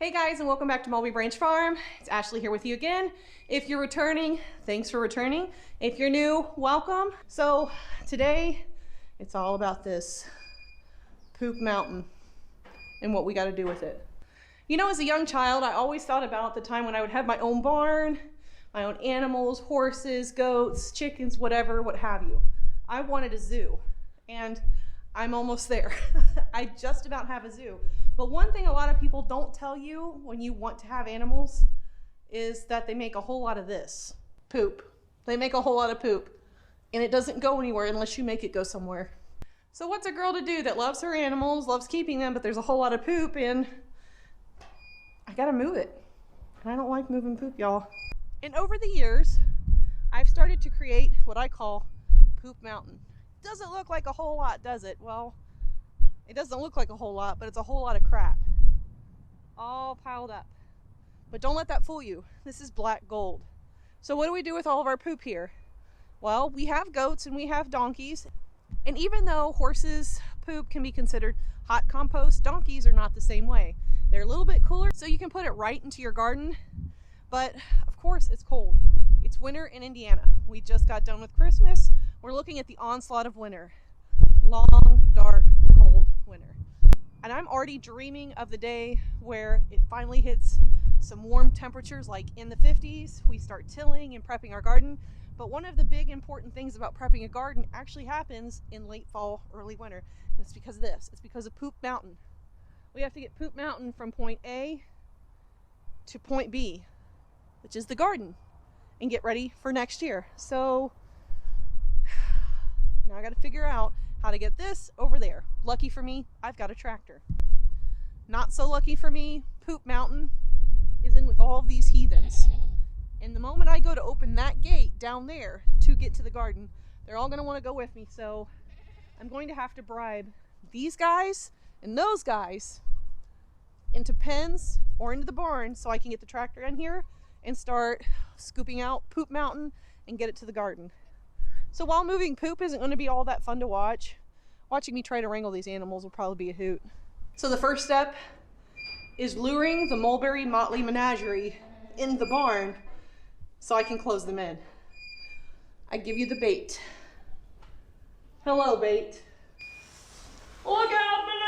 Hey guys, and welcome back to Mulberry Branch Farm. It's Ashley here with you again. If you're returning, thanks for returning. If you're new, welcome. So today, it's all about this poop mountain and what we got to do with it. You know, as a young child, I always thought about the time when I would have my own barn, my own animals, horses, goats, chickens, whatever, what have you. I wanted a zoo, and I'm almost there. I just about have a zoo. But one thing a lot of people don't tell you when you want to have animals is that they make a whole lot of this, poop. They make a whole lot of poop, and it doesn't go anywhere unless you make it go somewhere. So what's a girl to do that loves her animals, loves keeping them, but there's a whole lot of poop, and I gotta move it. And I don't like moving poop, y'all. And over the years, I've started to create what I call Poop Mountain. Doesn't look like a whole lot, does it? Well, it doesn't look like a whole lot, but it's a whole lot of crap. All piled up. But don't let that fool you. This is black gold. So what do we do with all of our poop here? Well, we have goats and we have donkeys. And even though horses' poop can be considered hot compost, donkeys are not the same way. They're a little bit cooler, so you can put it right into your garden. But of course, it's cold. It's winter in Indiana. We just got done with Christmas. We're looking at the onslaught of winter. Long, dark, cold winter. And I'm already dreaming of the day where it finally hits some warm temperatures, like in the 50s. We start tilling and prepping our garden. But one of the big important things about prepping a garden actually happens in late fall, early winter. And it's because of this. It's because of Poop Mountain. We have to get Poop Mountain from point A to point B, which is the garden, and get ready for next year. So now I got to figure out how to get this over there. Lucky for me, I've got a tractor. Not so lucky for me, Poop Mountain is in with all of these heathens. And the moment I go to open that gate down there to get to the garden, they're all going to want to go with me. So I'm going to have to bribe these guys and those guys into pens or into the barn so I can get the tractor in here and start scooping out Poop Mountain and get it to the garden. So while moving poop isn't going to be all that fun to watch, watching me try to wrangle these animals will probably be a hoot. So the first step is luring the mulberry motley menagerie in the barn so I can close them in. I give you the bait. Hello, bait. Look out below!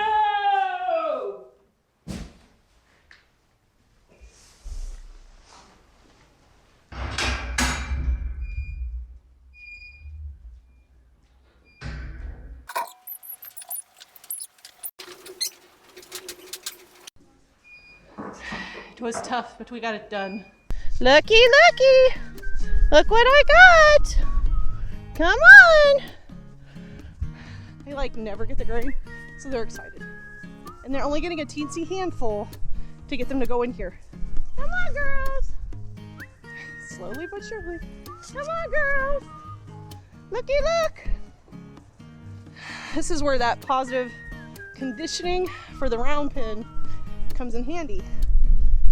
It was tough, but we got it done. Looky, looky! Look what I got! Come on! They like never get the grain, so they're excited. And they're only getting a teensy handful to get them to go in here. Come on, girls! Slowly but surely. Come on, girls! Looky, look! This is where that positive conditioning for the round pen comes in handy.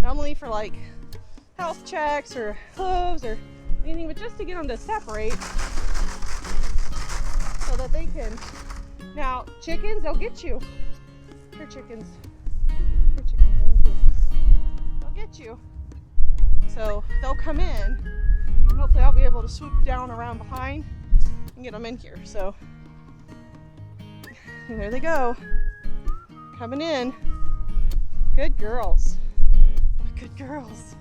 Not only for like health checks or hooves or anything, but just to get them to separate so that they can. Now, chickens, they'll get you. Here, chickens. Here, chickens. They'll get you. So they'll come in, and hopefully I'll be able to swoop down around behind and get them in here. So there they go. Coming in. Good girls. What good girls.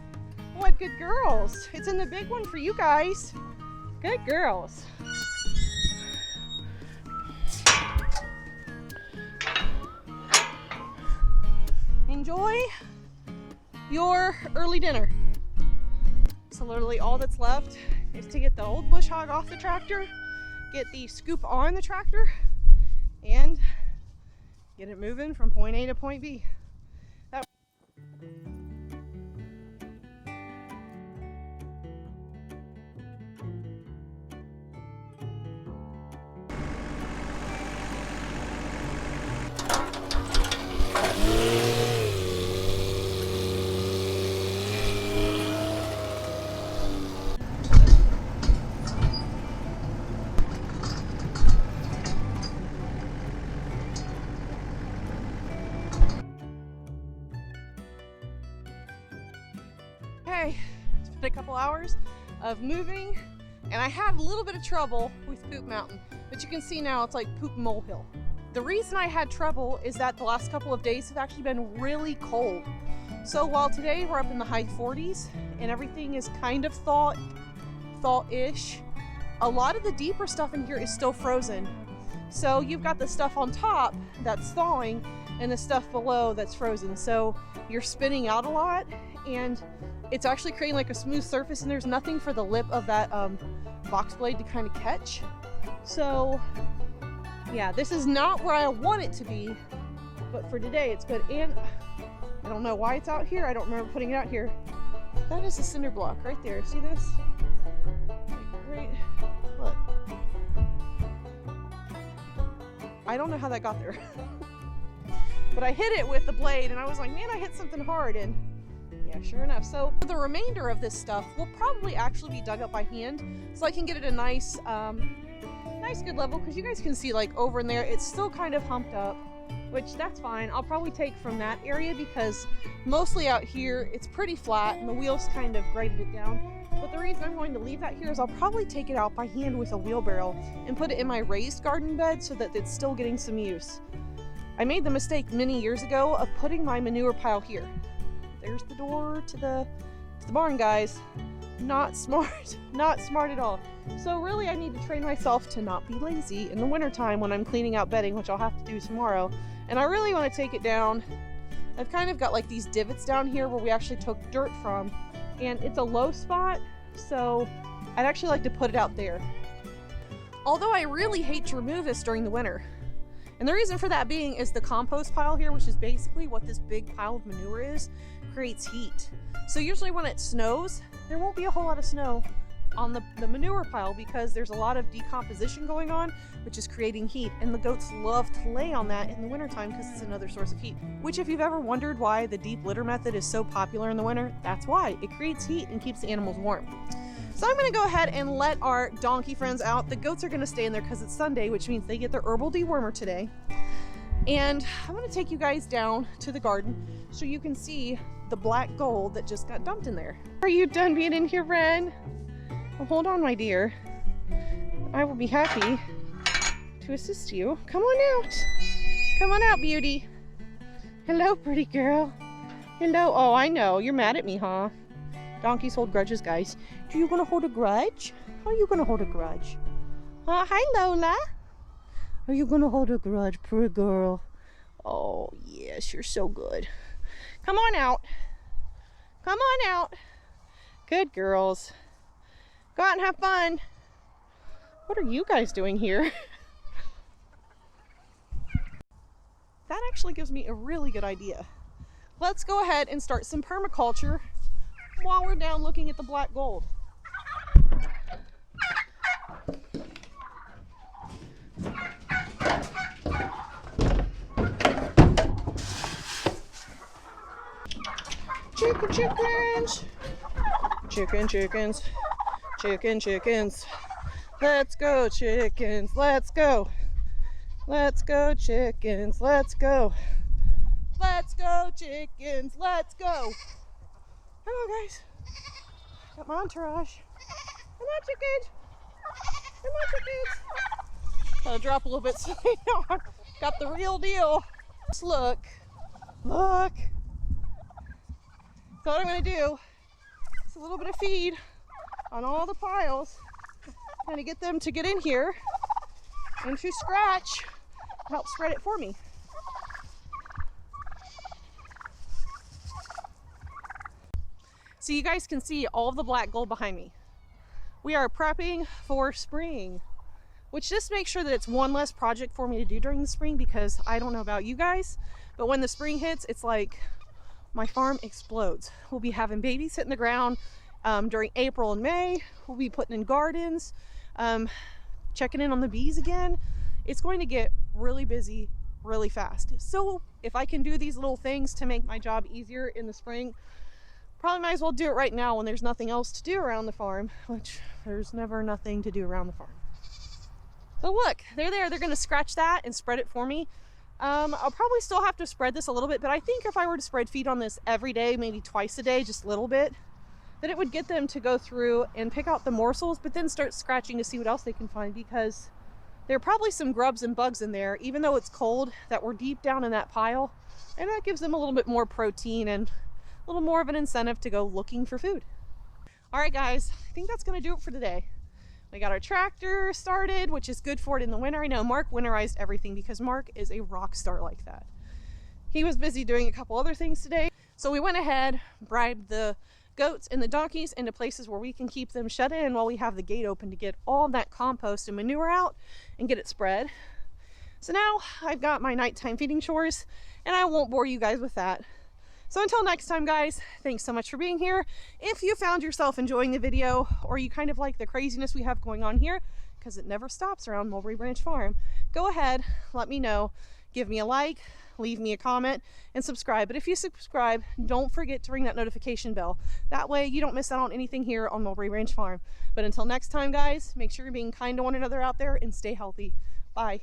What good girls. It's in the big one for you guys. Good girls. Enjoy your early dinner. So literally all that's left is to get the old bush hog off the tractor, get the scoop on the tractor, and get it moving from point A to point B. Okay, it's been a couple hours of moving, and I had a little bit of trouble with Poop Mountain, but you can see now it's like Poop Molehill. The reason I had trouble is that the last couple of days have actually been really cold. So while today we're up in the high 40s and everything is kind of thaw-ish, a lot of the deeper stuff in here is still frozen. So you've got the stuff on top that's thawing and the stuff below that's frozen. So you're spinning out a lot, and it's actually creating like a smooth surface, and there's nothing for the lip of that box blade to kind of catch. So yeah, this is not where I want it to be, but for today it's good. And I don't know why it's out here. I don't remember putting it out here. That is a cinder block right there. See this? Right, look. I don't know how that got there. But I hit it with the blade and I was like, man, I hit something hard, and yeah, sure enough. So the remainder of this stuff will probably actually be dug up by hand so I can get it a nice good level, because you guys can see like over in there it's still kind of humped up, which that's fine. I'll probably take from that area because mostly out here it's pretty flat and the wheels kind of graded it down. But the reason I'm going to leave that here is I'll probably take it out by hand with a wheelbarrow and put it in my raised garden bed so that it's still getting some use. I made the mistake many years ago of putting my manure pile here. There's the door to the barn, guys. Not smart, not smart at all. So really I need to train myself to not be lazy in the wintertime when I'm cleaning out bedding, which I'll have to do tomorrow. And I really want to take it down. I've kind of got like these divots down here where we actually took dirt from, and it's a low spot, so I'd actually like to put it out there. Although I really hate to remove this during the winter. And the reason for that being is the compost pile here, which is basically what this big pile of manure is, creates heat. So usually when it snows, there won't be a whole lot of snow on the manure pile because there's a lot of decomposition going on, which is creating heat. And the goats love to lay on that in the wintertime because it's another source of heat. Which, if you've ever wondered why the deep litter method is so popular in the winter, that's why. It creates heat and keeps the animals warm. So I'm going to go ahead and let our donkey friends out. The goats are going to stay in there because it's Sunday, which means they get their herbal dewormer today. And I'm going to take you guys down to the garden so you can see the black gold that just got dumped in there. Are you done being in here, Ren? Well, hold on, my dear. I will be happy to assist you. Come on out. Come on out, beauty. Hello, pretty girl. Hello. Oh, I know. You're mad at me, huh? Donkeys hold grudges, guys. Are you gonna hold a grudge? Are you gonna hold a grudge? Hi, Lola. Are you gonna hold a grudge, poor girl? Oh, yes, you're so good. Come on out. Come on out. Good girls. Go out and have fun. What are you guys doing here? That actually gives me a really good idea. Let's go ahead and start some permaculture while we're down looking at the black gold. Chickens. Chickens. Let's go, chickens. Let's go. Let's go, chickens. Let's go. Let's go, chickens. Let's go. Come on, guys. Got my entourage. Come on, chickens. Come on, chickens. Gotta drop a little bit so you know I got the real deal. Just look. Look. So what I'm going to do is a little bit of feed on all the piles. I'm going to get them to get in here and to scratch, help spread it for me. So you guys can see all of the black gold behind me. We are prepping for spring, which just makes sure that it's one less project for me to do during the spring, because I don't know about you guys, but when the spring hits, it's like my farm explodes. We'll be having babies hitting the ground during April and May. We'll be putting in gardens, checking in on the bees again. It's going to get really busy really fast. So if I can do these little things to make my job easier in the spring, probably might as well do it right now when there's nothing else to do around the farm, which there's never nothing to do around the farm. So look, they're there. They're going to scratch that and spread it for me. I'll probably still have to spread this a little bit, but I think if I were to spread feed on this every day, maybe twice a day, just a little bit, then it would get them to go through and pick out the morsels, but then start scratching to see what else they can find, because there are probably some grubs and bugs in there, even though it's cold, that were deep down in that pile. And that gives them a little bit more protein and a little more of an incentive to go looking for food. All right, guys, I think that's going to do it for today. We got our tractor started, which is good for it in the winter. I know Mark winterized everything because Mark is a rock star like that. He was busy doing a couple other things today. So we went ahead, bribed the goats and the donkeys into places where we can keep them shut in while we have the gate open to get all that compost and manure out and get it spread. So now I've got my nighttime feeding chores, and I won't bore you guys with that. So until next time, guys, thanks so much for being here. If you found yourself enjoying the video, or you kind of like the craziness we have going on here, because it never stops around Mulberry Branch Farm, go ahead, let me know. Give me a like, leave me a comment, and subscribe. But if you subscribe, don't forget to ring that notification bell. That way you don't miss out on anything here on Mulberry Branch Farm. But until next time, guys, make sure you're being kind to one another out there and stay healthy. Bye.